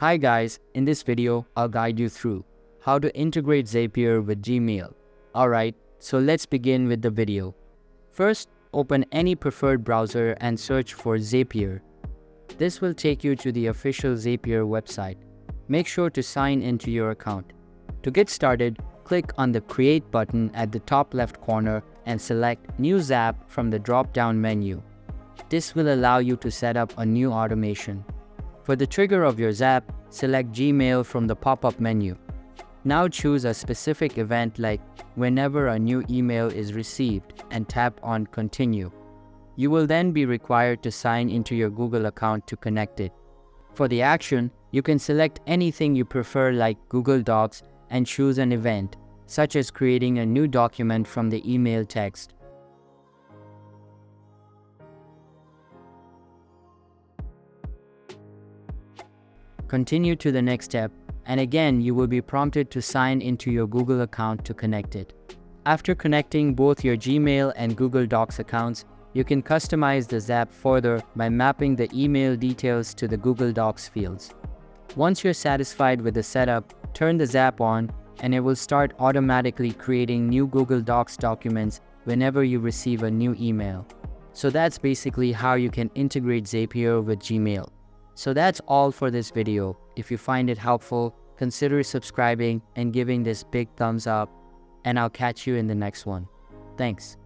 Hi guys, in this video, I'll guide you through how to integrate Zapier with Gmail. Alright, so let's begin with the video. First, open any preferred browser and search for Zapier. This will take you to the official Zapier website. Make sure to sign into your account. To get started, click on the Create button at the top left corner and select New Zap from the drop-down menu. This will allow you to set up a new automation. For the trigger of your Zap, select Gmail from the pop-up menu. Now choose a specific event like whenever a new email is received and tap on Continue. You will then be required to sign into your Google account to connect it. For the action, you can select anything you prefer like Google Docs and choose an event, such as creating a new document from the email text. Continue to the next step, and again you will be prompted to sign into your Google account to connect it. After connecting both your Gmail and Google Docs accounts, you can customize the Zap further by mapping the email details to the Google Docs fields. Once you're satisfied with the setup, turn the Zap on and it will start automatically creating new Google Docs documents whenever you receive a new email. So that's basically how you can integrate Zapier with Gmail. So that's all for this video. If you find it helpful, consider subscribing and giving this big thumbs up, and I'll catch you in the next one. Thanks.